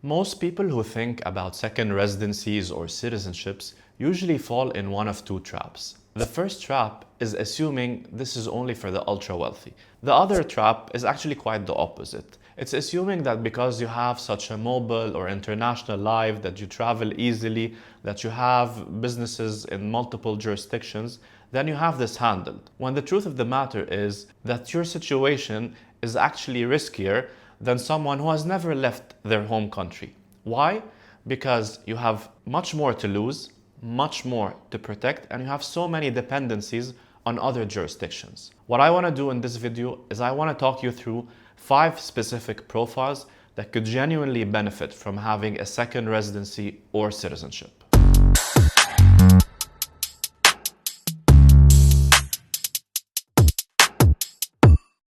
Most people who think about second residencies or citizenships usually fall in one of two traps. The first trap is assuming this is only for the ultra-wealthy. The other trap is actually quite the opposite. It's assuming that because you have such a mobile or international life, that you travel easily, that you have businesses in multiple jurisdictions, then you have this handled. When the truth of the matter is that your situation is actually riskier than someone who has never left their home country. Why? Because you have much more to lose, much more to protect, and you have so many dependencies on other jurisdictions. What I want to do in this video is I want to talk you through 5 specific profiles that could genuinely benefit from having a second residency or citizenship.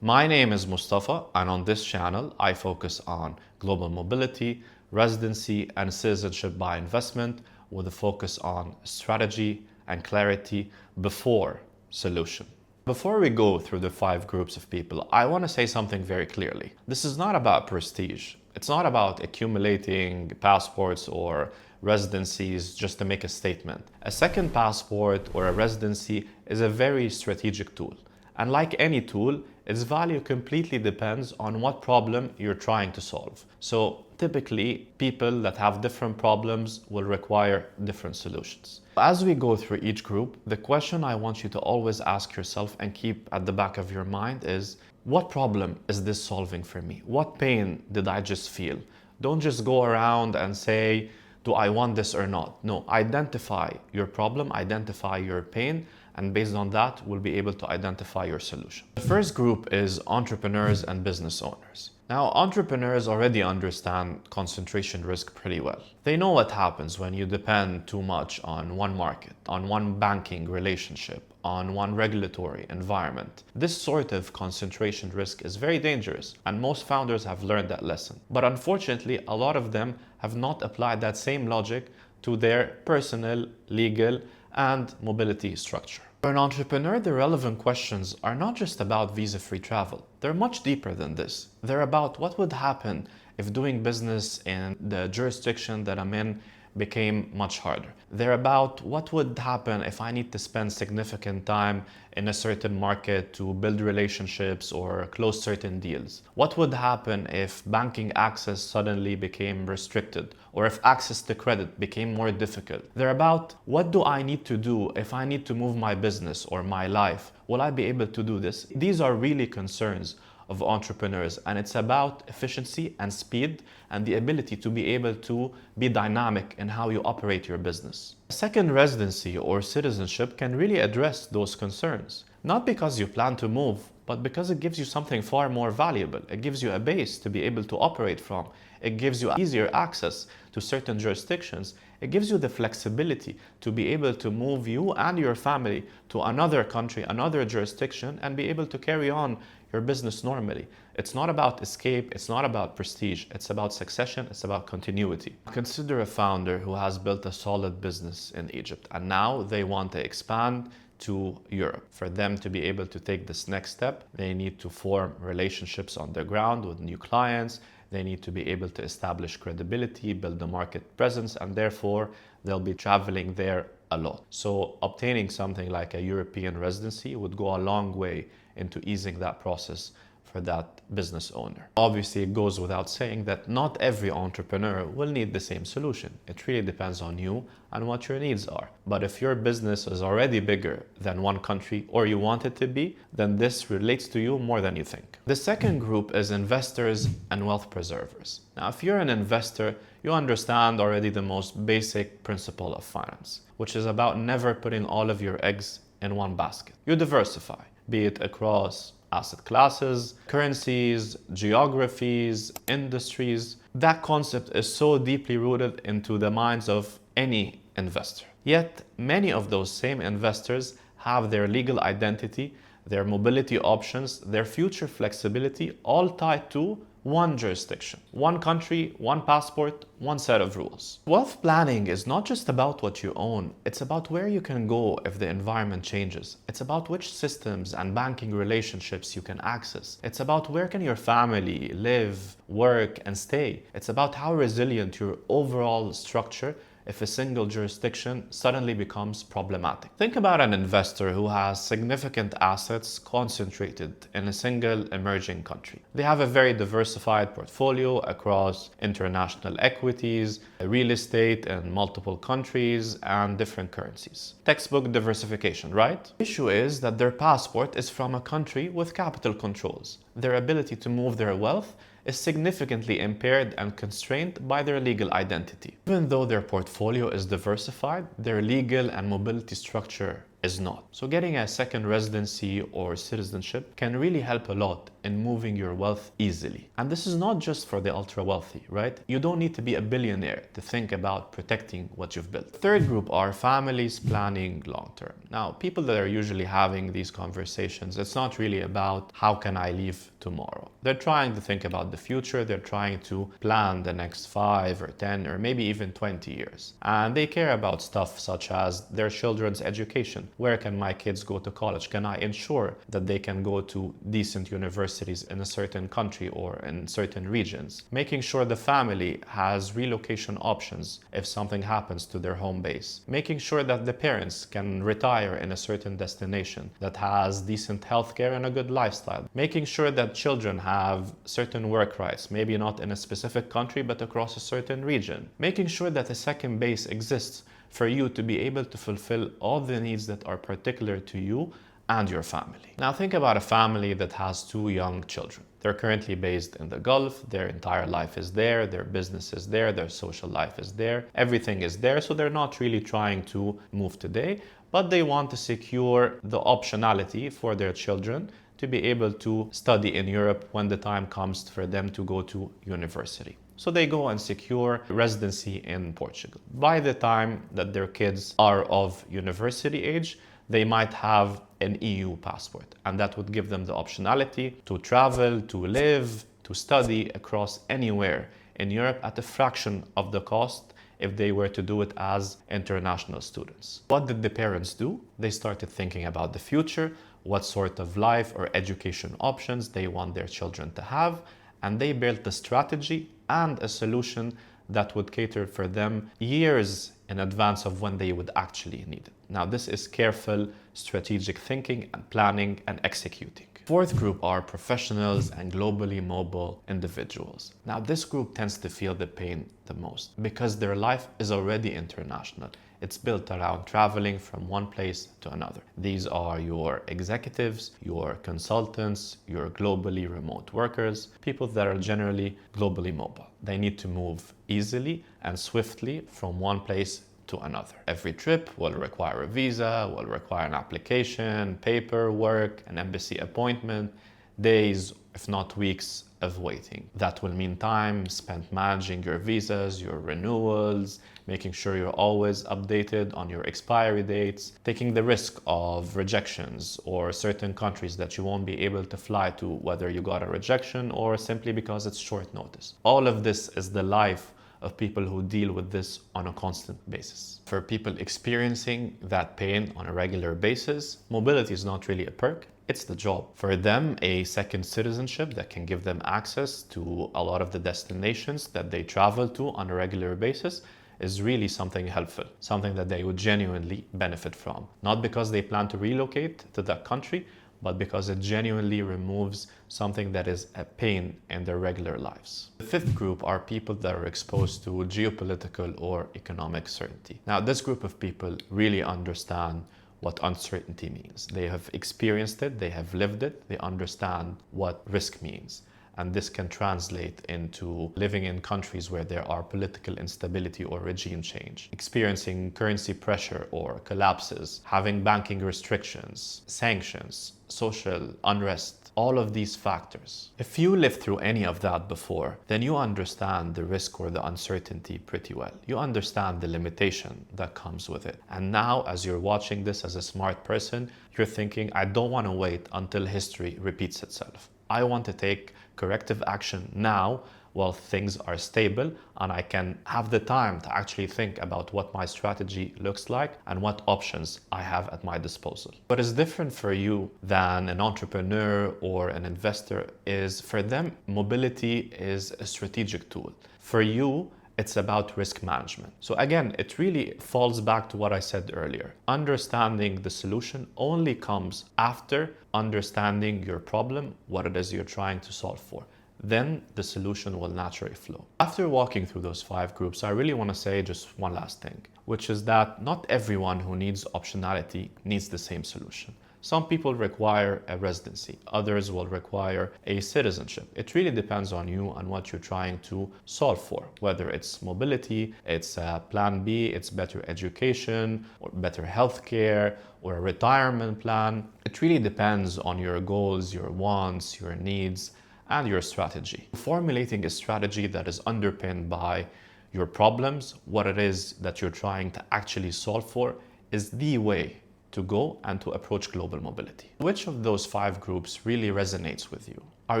My name is Mustafa, and on this channel, I focus on global mobility, residency, and citizenship by investment with a focus on strategy and clarity before solution. Before we go through the 5 groups of people, I want to say something very clearly. This is not about prestige. It's not about accumulating passports or residencies just to make a statement. A second passport or a residency is a very strategic tool. And like any tool, its value completely depends on what problem you're trying to solve. So typically, people that have different problems will require different solutions. As we go through each group, the question I want you to always ask yourself and keep at the back of your mind is, what problem is this solving for me? What pain did I just feel? Don't just go around and say, do I want this or not? No, identify your problem, identify your pain, and based on that, we'll be able to identify your solution. The first group is entrepreneurs and business owners. Now, entrepreneurs already understand concentration risk pretty well. They know what happens when you depend too much on one market, on one banking relationship, on one regulatory environment. This sort of concentration risk is very dangerous, and most founders have learned that lesson. But unfortunately, a lot of them have not applied that same logic to their personal, legal, and mobility structure. For an entrepreneur, the relevant questions are not just about visa-free travel. They're much deeper than this. They're about what would happen if doing business in the jurisdiction that I'm in became much harder. They're about what would happen if I need to spend significant time in a certain market to build relationships or close certain deals. What would happen if banking access suddenly became restricted or if access to credit became more difficult? They're about what do I need to do if I need to move my business or my life? Will I be able to do this? These are really concerns of entrepreneurs, and it's about efficiency and speed and the ability to be able to be dynamic in how you operate your business. A second residency or citizenship can really address those concerns, not because you plan to move, but because it gives you something far more valuable. It gives you a base to be able to operate from. It gives you easier access to certain jurisdictions. It gives you the flexibility to be able to move you and your family to another country, another jurisdiction, and be able to carry on your business normally. It's not about escape, it's not about prestige, it's about succession, it's about continuity. Consider a founder who has built a solid business in Egypt and now they want to expand to Europe. For them to be able to take this next step, they need to form relationships on the ground with new clients. They need to be able to establish credibility, build a market presence, and therefore they'll be traveling there a lot. So obtaining something like a European residency would go a long way into easing that process for that business owner. Obviously, it goes without saying that not every entrepreneur will need the same solution. It really depends on you and what your needs are. But if your business is already bigger than one country or you want it to be, then this relates to you more than you think. The second group is investors and wealth preservers. Now, if you're an investor, you understand already the most basic principle of finance, which is about never putting all of your eggs in one basket. You diversify, be it across asset classes, currencies, geographies, industries. That concept is so deeply rooted into the minds of any investor. Yet, many of those same investors have their legal identity, their mobility options, their future flexibility all tied to one jurisdiction, one country, one passport, one set of rules. Wealth planning is not just about what you own, it's about where you can go if the environment changes. It's about which systems and banking relationships you can access. It's about where can your family live, work, and stay. It's about how resilient your overall structure if a single jurisdiction suddenly becomes problematic. Think about an investor who has significant assets concentrated in a single emerging country. They have a very diversified portfolio across international equities, real estate in multiple countries, and different currencies. Textbook diversification, right? The issue is that their passport is from a country with capital controls. Their ability to move their wealth is significantly impaired and constrained by their legal identity. Even though their portfolio is diversified, their legal and mobility structure is not. So getting a second residency or citizenship can really help a lot in moving your wealth easily. And this is not just for the ultra wealthy, right? You don't need to be a billionaire to think about protecting what you've built. The third group are families planning long term. Now, people that are usually having these conversations, it's not really about how can I leave tomorrow. They're trying to think about the future. They're trying to plan the next 5 or 10 or maybe even 20 years. And they care about stuff such as their children's education. Where can my kids go to college? Can I ensure that they can go to decent universities in a certain country or in certain regions? Making sure the family has relocation options if something happens to their home base. Making sure that the parents can retire in a certain destination that has decent healthcare and a good lifestyle. Making sure that children have certain work rights, maybe not in a specific country, but across a certain region. Making sure that a second base exists for you to be able to fulfill all the needs that are particular to you and your family. Now think about a family that has 2 young children. They're currently based in the Gulf, their entire life is there, their business is there, their social life is there, everything is there, so they're not really trying to move today, but they want to secure the optionality for their children to be able to study in Europe when the time comes for them to go to university. So they go and secure residency in Portugal. By the time that their kids are of university age, they might have an EU passport, and that would give them the optionality to travel, to live, to study across anywhere in Europe at a fraction of the cost if they were to do it as international students. What did the parents do? They started thinking about the future, what sort of life or education options they want their children to have, and they built a strategy and a solution that would cater for them years in advance of when they would actually need it. Now, this is careful, strategic thinking and planning and executing. Fourth group are professionals and globally mobile individuals. Now, this group tends to feel the pain the most because their life is already international. It's built around traveling from one place to another. These are your executives, your consultants, your globally remote workers, people that are generally globally mobile. They need to move easily and swiftly from one place to another. Every trip will require a visa, will require an application, paperwork, an embassy appointment, days, if not weeks of waiting. That will mean time spent managing your visas, your renewals, making sure you're always updated on your expiry dates, taking the risk of rejections or certain countries that you won't be able to fly to, whether you got a rejection or simply because it's short notice. All of this is the life of people who deal with this on a constant basis. For people experiencing that pain on a regular basis, mobility is not really a perk, it's the job. For them, a second citizenship that can give them access to a lot of the destinations that they travel to on a regular basis is really something helpful, something that they would genuinely benefit from. Not because they plan to relocate to that country, but because it genuinely removes something that is a pain in their regular lives. The fifth group are people that are exposed to geopolitical or economic certainty. Now, this group of people really understand what uncertainty means. They have experienced it, they have lived it, they understand what risk means. And this can translate into living in countries where there are political instability or regime change, experiencing currency pressure or collapses, having banking restrictions, sanctions, social unrest, all of these factors. If you lived through any of that before, then you understand the risk or the uncertainty pretty well. You understand the limitation that comes with it. And now, as you're watching this as a smart person, you're thinking, I don't want to wait until history repeats itself. I want to take corrective action now while things are stable, and I can have the time to actually think about what my strategy looks like and what options I have at my disposal. What is different for you than an entrepreneur or an investor is, for them, mobility is a strategic tool. For you, it's about risk management. So again, it really falls back to what I said earlier. Understanding the solution only comes after understanding your problem, what it is you're trying to solve for. Then the solution will naturally flow. After walking through those 5 groups, I really want to say just one last thing, which is that not everyone who needs optionality needs the same solution. Some people require a residency, others will require a citizenship. It really depends on you and what you're trying to solve for, whether it's mobility, it's a plan B, it's better education, or better healthcare, or a retirement plan. It really depends on your goals, your wants, your needs, and your strategy. Formulating a strategy that is underpinned by your problems, what it is that you're trying to actually solve for, is the way to go and to approach global mobility. Which of those 5 groups really resonates with you? Are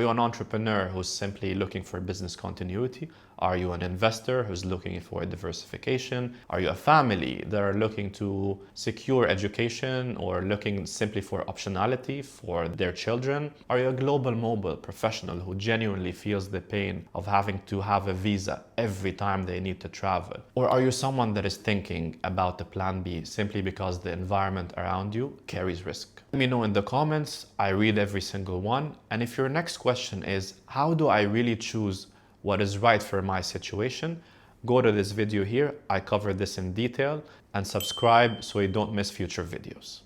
you an entrepreneur who's simply looking for business continuity? Are you an investor who's looking for diversification? Are you a family that are looking to secure education or looking simply for optionality for their children? Are you a global mobile professional who genuinely feels the pain of having to have a visa every time they need to travel? Or are you someone that is thinking about the plan B simply because the environment around you carries risk? Let me know in the comments. I read every single one. And if your next question is, how do I really choose what is right for my situation? Go to this video here. I cover this in detail, and subscribe so you don't miss future videos.